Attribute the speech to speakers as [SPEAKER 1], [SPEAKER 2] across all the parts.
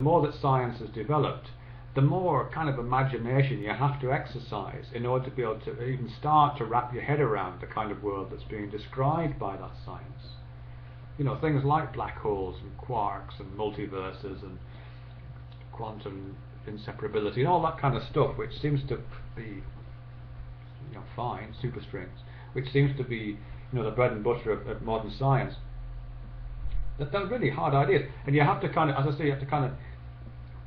[SPEAKER 1] The more that science has developed, the more kind of imagination you have to exercise in order to be able to even start to wrap your head around the kind of world that's being described by that science. You know, things like black holes and quarks and multiverses and quantum inseparability and all that kind of stuff, which seems to be, you know, fine, superstrings, which seems to be, you know, the bread and butter of modern science. They're really hard ideas, and you have to kind of, as I say, you have to kind of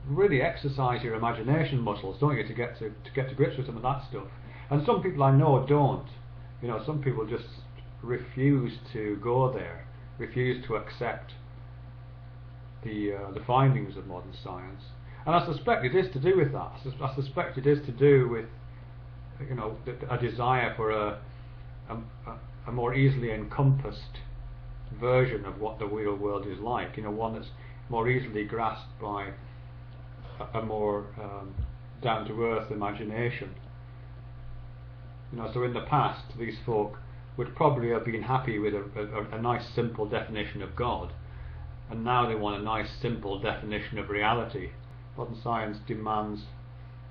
[SPEAKER 1] really exercise your imagination muscles, don't you, to get to grips with some of that stuff. And some people I know don't. You know, some people just refuse to go there, refuse to accept the findings of modern science. And I suspect it is to do with that. I suspect it is to do with, you know, a desire for a more easily encompassed version of what the real world is like. You know, one that's more easily grasped by a more down-to-earth imagination. You know, so in the past, these folk would probably have been happy with a nice, simple definition of God, and now they want a nice, simple definition of reality. Modern science demands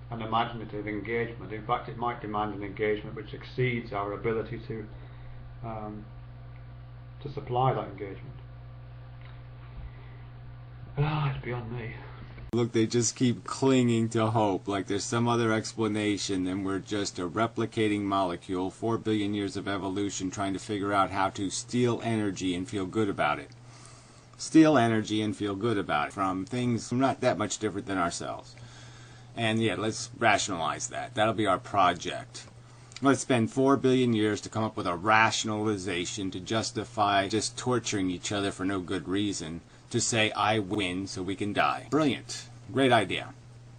[SPEAKER 1] an imaginative engagement. In fact, it might demand an engagement which exceeds our ability to supply that engagement. It's beyond me.
[SPEAKER 2] Look, they just keep clinging to hope, like there's some other explanation, and we're just a replicating molecule, 4 billion years of evolution trying to figure out how to steal energy and feel good about it. Steal energy and feel good about it from things not that much different than ourselves. And yeah, let's rationalize that. That'll be our project. Let's spend 4 billion years to come up with a rationalization to justify just torturing each other for no good reason, to say I win so we can die. Brilliant. Great idea.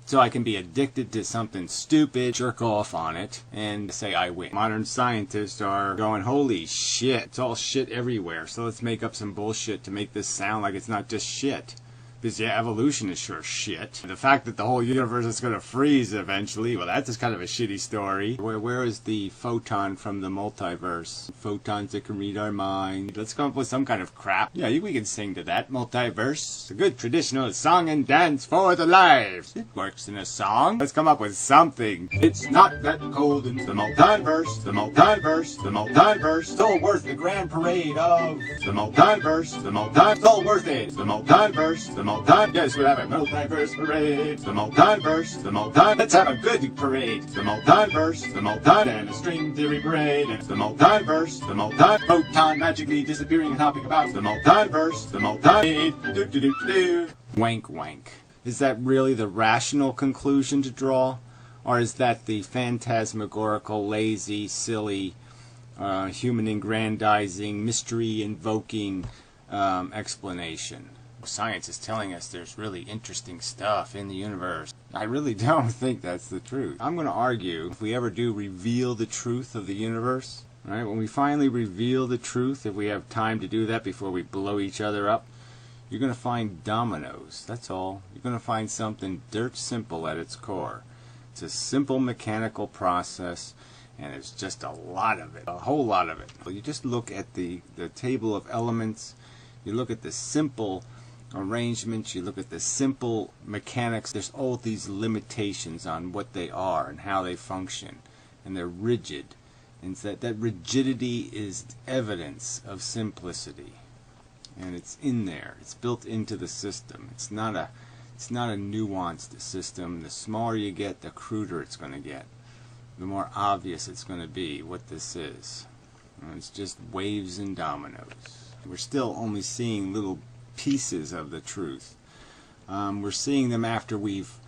[SPEAKER 2] So I can be addicted to something stupid, jerk off on it, and say I win. Modern scientists are going, holy shit, it's all shit everywhere, so let's make up some bullshit to make this sound like it's not just shit. Because yeah, evolution is sure shit. The fact that the whole universe is going to freeze eventually, well, that's just kind of a shitty story. Where is the photon from the multiverse? Photons that can read our mind. Let's come up with some kind of crap. Yeah, we can sing to that. Multiverse. A good traditional song and dance for the lives. It works in a song. Let's come up with something. It's not that cold in the multiverse. The multiverse. The multiverse. Still worth the grand parade of the multiverse. The multiverse. Still worth it. The multiverse. The yes, we'll have a multiverse parade. The multiverse, the multiverse. Let's have a good parade. The multiverse, the multiverse, and a string theory parade. The multiverse, the multiverse. Photon magically disappearing and hopping about. The multiverse, the multiverse. Do do do do. Wank wank. Is that really the rational conclusion to draw, or is that the phantasmagorical, lazy, silly, human-aggrandizing, mystery-invoking explanation? Science is telling us there's really interesting stuff in the universe. I really don't think that's the truth. I'm going to argue, if we ever do reveal the truth of the universe, right, when we finally reveal the truth, if we have time to do that before we blow each other up, you're going to find dominoes. That's all. You're going to find something dirt simple at its core. It's a simple mechanical process, and it's just a lot of it, a whole lot of it. You just look at the table of elements, you look at the simple arrangements, you look at the simple mechanics, there's all these limitations on what they are and how they function, and they're rigid, and that rigidity is evidence of simplicity, and it's in there, it's built into the system. It's not a nuanced system. The smaller you get, the cruder it's going to get, the more obvious it's going to be what this is. And it's just waves and dominoes. We're still only seeing little pieces of the truth. We're seeing them after we've,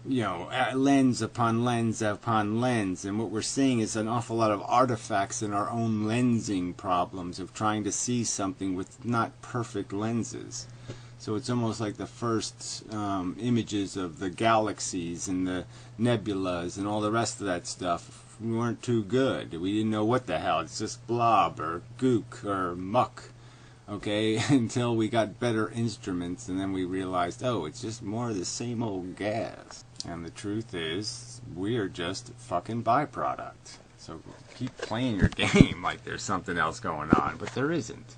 [SPEAKER 2] lens upon lens upon lens, and what we're seeing is an awful lot of artifacts in our own lensing problems of trying to see something with not perfect lenses. So it's almost like the first images of the galaxies and the nebulas and all the rest of that stuff weren't too good. We didn't know what the hell. It's just blob or gook or muck. Okay, until we got better instruments, and then we realized, oh, it's just more of the same old gas. And the truth is, we're just a fucking byproduct. So keep playing your game like there's something else going on, but there isn't.